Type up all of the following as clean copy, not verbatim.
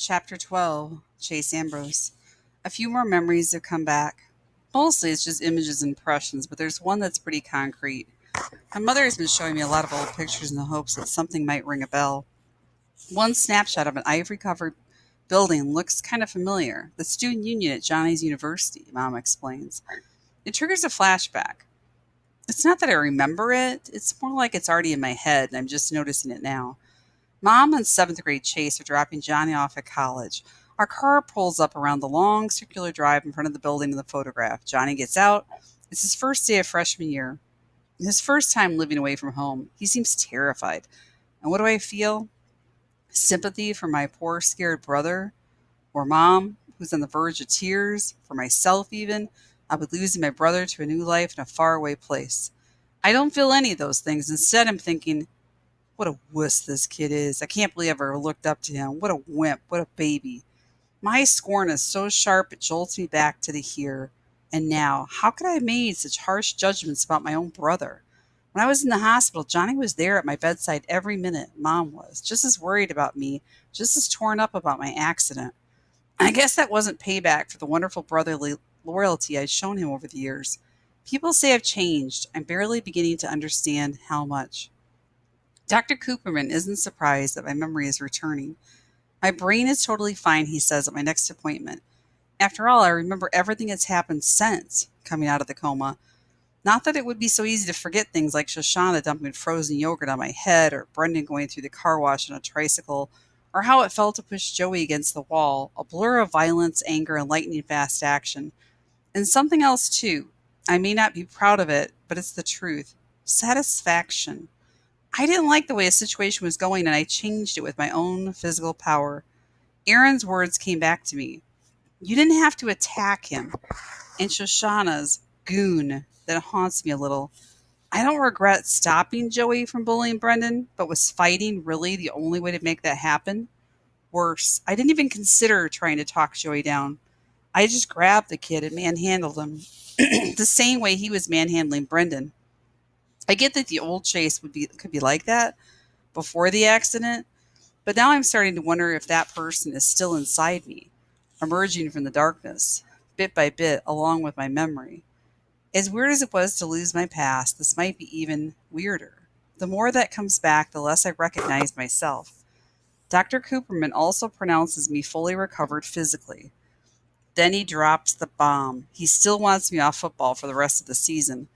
Chapter 12, Chase Ambrose. A few more memories have come back. Mostly it's just images and impressions, but there's one that's pretty concrete. My mother has been showing me a lot of old pictures in the hopes that something might ring a bell. One snapshot of an ivory covered building looks kind of familiar. The student union at Johnny's University, Mom explains. It triggers a flashback. It's not that I remember it, it's more like it's already in my head and I'm just noticing it now. Mom and seventh grade Chase are dropping Johnny off at college. Our car pulls up around the long circular drive in front of the building in the photograph. Johnny gets out. It's his first day of freshman year, his first time living away from home. He seems terrified. And what do I feel? Sympathy for my poor, scared brother, or mom, who's on the verge of tears, for myself even. I'll be losing my brother to a new life in a faraway place. I don't feel any of those things. Instead, I'm thinking, what a wuss this kid is. I can't believe I ever looked up to him. What a wimp. What a baby. My scorn is so sharp it jolts me back to the here and now. How could I have made such harsh judgments about my own brother? When I was in the hospital, Johnny was there at my bedside every minute. Mom was just as worried about me, just as torn up about my accident. I guess that wasn't payback for the wonderful brotherly loyalty I'd shown him over the years. People say I've changed. I'm barely beginning to understand how much. Dr. Cooperman isn't surprised that my memory is returning. My brain is totally fine, he says at my next appointment. After all, I remember everything that's happened since coming out of the coma. Not that it would be so easy to forget things like Shoshana dumping frozen yogurt on my head, or Brendan going through the car wash on a tricycle, or how it felt to push Joey against the wall, a blur of violence, anger, and lightning fast action. And something else, too. I may not be proud of it, but it's the truth. Satisfaction. I didn't like the way a situation was going, and I changed it with my own physical power. Aaron's words came back to me. You didn't have to attack him. And Shoshana's goon that haunts me a little. I don't regret stopping Joey from bullying Brendan, but was fighting really the only way to make that happen? Worse, I didn't even consider trying to talk Joey down. I just grabbed the kid and manhandled him the same way he was manhandling Brendan. I get that the old Chase could be like that before the accident, but now I'm starting to wonder if that person is still inside me, emerging from the darkness, bit by bit, along with my memory. As weird as it was to lose my past, this might be even weirder. The more that comes back, the less I recognize myself. Dr. Cooperman also pronounces me fully recovered physically. Then he drops the bomb. He still wants me off football for the rest of the season.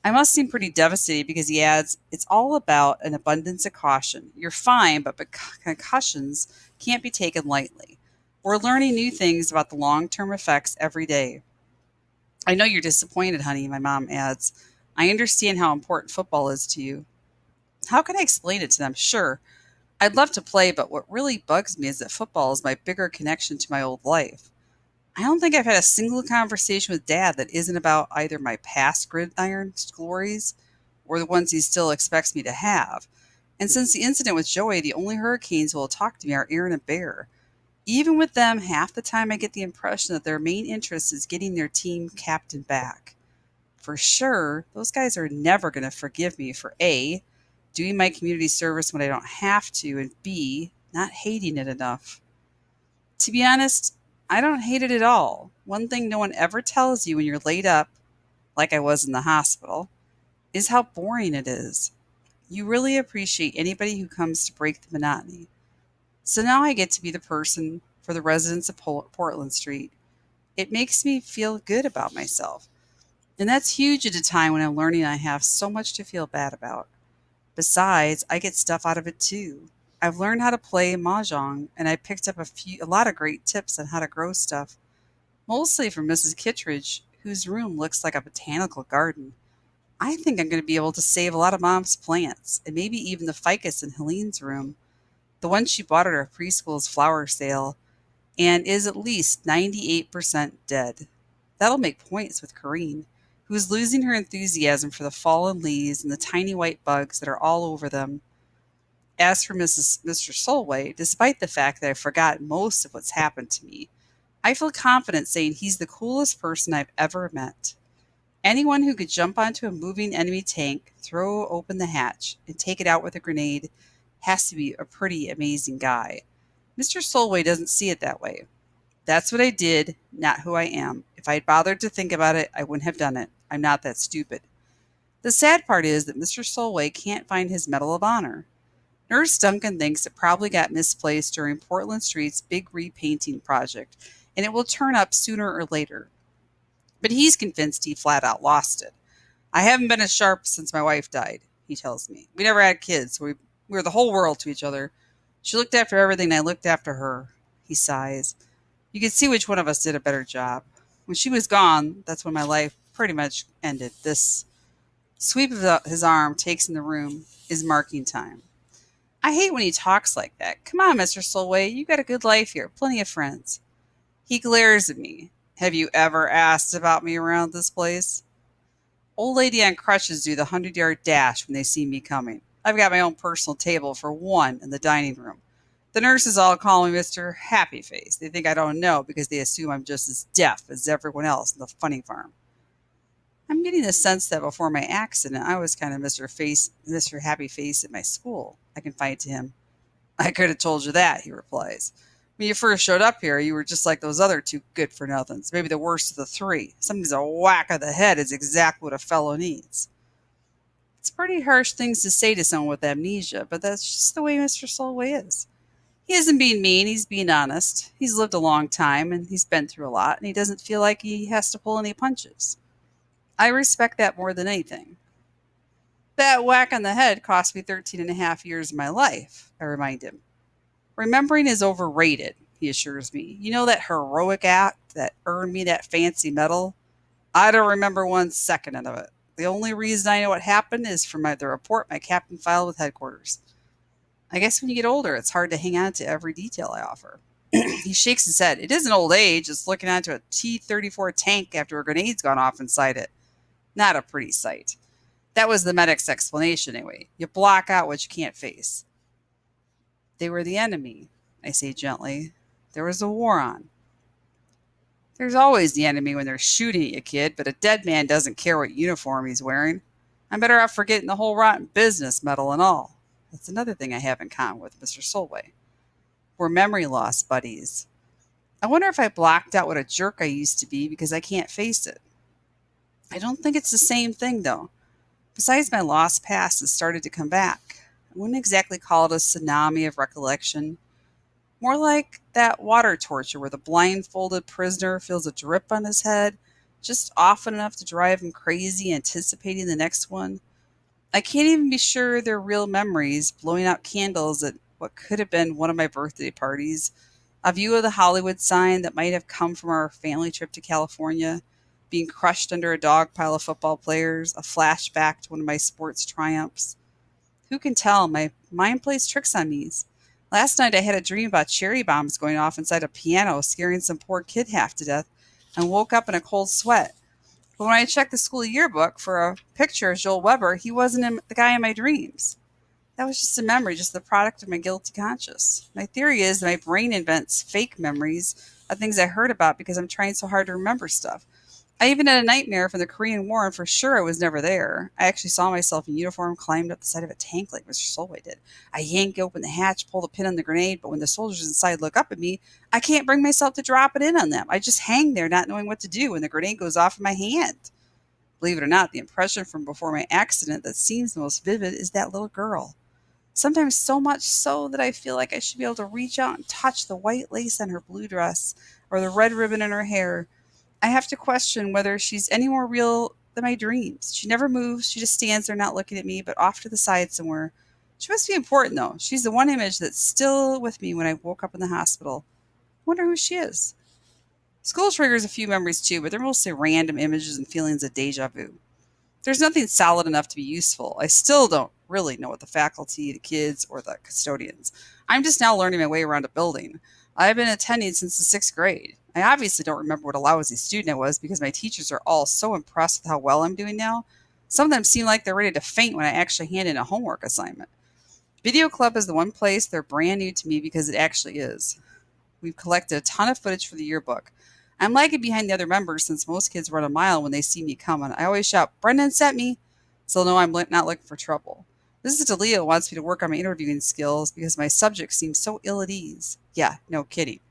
I must seem pretty devastated because he adds, it's all about an abundance of caution. You're fine, but concussions can't be taken lightly. We're learning new things about the long term effects every day. I know you're disappointed, honey, my mom adds. I understand how important football is to you. How can I explain it to them? Sure, I'd love to play, but what really bugs me is that football is my bigger connection to my old life. I don't think I've had a single conversation with Dad that isn't about either my past gridiron glories or the ones he still expects me to have. And since the incident with Joey, the only Hurricanes who will talk to me are Aaron and Bear. Even with them, half the time I get the impression that their main interest is getting their team captain back. For sure, those guys are never going to forgive me for A, doing my community service when I don't have to, and B, not hating it enough. To be honest, I don't hate it at all. One thing no one ever tells you when you're laid up, like I was in the hospital, is how boring it is. You really appreciate anybody who comes to break the monotony. So now I get to be the person for the residents of Portland Street. It makes me feel good about myself. And that's huge at a time when I'm learning I have so much to feel bad about. Besides, I get stuff out of it too. I've learned how to play mahjong, and I picked up a lot of great tips on how to grow stuff, mostly from Mrs. Kittredge, whose room looks like a botanical garden. I think I'm going to be able to save a lot of Mom's plants, and maybe even the ficus in Helene's room, the one she bought at her preschool's flower sale, and is at least 98% dead. That'll make points with Corrine, who is losing her enthusiasm for the fallen leaves and the tiny white bugs that are all over them. As for Mr. Solway, despite the fact that I've forgotten most of what's happened to me, I feel confident saying he's the coolest person I've ever met. Anyone who could jump onto a moving enemy tank, throw open the hatch, and take it out with a grenade has to be a pretty amazing guy. Mr. Solway doesn't see it that way. That's what I did, not who I am. If I'd bothered to think about it, I wouldn't have done it. I'm not that stupid. The sad part is that Mr. Solway can't find his Medal of Honor. Nurse Duncan thinks it probably got misplaced during Portland Street's big repainting project, and it will turn up sooner or later. But he's convinced he flat out lost it. I haven't been as sharp since my wife died, he tells me. We never had kids, so we were the whole world to each other. She looked after everything, and I looked after her. He sighs. You could see which one of us did a better job. When she was gone, that's when my life pretty much ended. This sweep of his arm takes in the room is marking time. I hate when he talks like that. Come on, Mr. Solway, you got a good life here, plenty of friends. He glares at me. Have you ever asked about me around this place? Old lady on crutches do the 100-yard dash when they see me coming. I've got my own personal table for one in the dining room. The nurses all call me Mr. Happy Face. They think I don't know because they assume I'm just as deaf as everyone else in the funny farm. I'm getting the sense that before my accident, I was kind of Mr. Happy Face at my school. I confide to him. I could have told you that, he replies. When you first showed up here, you were just like those other two good for nothings, maybe the worst of the three. Sometimes a whack of the head is exactly what a fellow needs. It's pretty harsh things to say to someone with amnesia, but that's just the way Mr. Solway is. He isn't being mean, he's being honest. He's lived a long time and he's been through a lot, and he doesn't feel like he has to pull any punches. I respect that more than anything. That whack on the head cost me 13 and a half years of my life, I remind him. Remembering is overrated, he assures me. You know that heroic act that earned me that fancy medal? I don't remember 1 second of it. The only reason I know what happened is from the report my captain filed with headquarters. I guess when you get older, it's hard to hang on to every detail I offer. He shakes his head. It isn't old age, it's looking onto a T-34 tank after a grenade's gone off inside it. Not a pretty sight. That was the medic's explanation, anyway. You block out what you can't face. They were the enemy, I say gently. There was a war on. There's always the enemy when they're shooting at you, kid, but a dead man doesn't care what uniform he's wearing. I'm better off forgetting the whole rotten business medal and all. That's another thing I have in common with Mr. Solway. We're memory loss buddies. I wonder if I blocked out what a jerk I used to be because I can't face it. I don't think it's the same thing, though. Besides, my lost past has started to come back. I wouldn't exactly call it a tsunami of recollection. More like that water torture where the blindfolded prisoner feels a drip on his head, just often enough to drive him crazy, anticipating the next one. I can't even be sure they're real memories, blowing out candles at what could have been one of my birthday parties, a view of the Hollywood sign that might have come from our family trip to California, being crushed under a dog pile of football players, a flashback to one of my sports triumphs. Who can tell? My mind plays tricks on me. Last night I had a dream about cherry bombs going off inside a piano, scaring some poor kid half to death, and woke up in a cold sweat. But when I checked the school yearbook for a picture of Joel Weber, he wasn't the guy in my dreams. That was just a memory, just the product of my guilty conscience. My theory is that my brain invents fake memories of things I heard about because I'm trying so hard to remember stuff. I even had a nightmare from the Korean War, and for sure I was never there. I actually saw myself in uniform climbed up the side of a tank like Mr. Solway did. I yank open the hatch, pull the pin on the grenade, but when the soldiers inside look up at me, I can't bring myself to drop it in on them. I just hang there not knowing what to do when the grenade goes off in my hand. Believe it or not, the impression from before my accident that seems the most vivid is that little girl. Sometimes so much so that I feel like I should be able to reach out and touch the white lace on her blue dress or the red ribbon in her hair. I have to question whether she's any more real than my dreams. She never moves. She just stands there not looking at me, but off to the side somewhere. She must be important, though. She's the one image that's still with me when I woke up in the hospital. Wonder who she is. School triggers a few memories too, but they're mostly random images and feelings of deja vu. There's nothing solid enough to be useful. I still don't really know what the faculty, the kids, or the custodians. I'm just now learning my way around a building. I've been attending since the sixth grade. I obviously don't remember what a lousy student I was because my teachers are all so impressed with how well I'm doing now. Some of them seem like they're ready to faint when I actually hand in a homework assignment. Video club is the one place they're brand new to me because it actually is. We've collected a ton of footage for the yearbook. I'm lagging behind the other members since most kids run a mile when they see me coming. I always shout, Brendan sent me, so they'll know I'm not looking for trouble. Mrs. DeLeo wants me to work on my interviewing skills because my subject seems so ill at ease. Yeah, no kidding.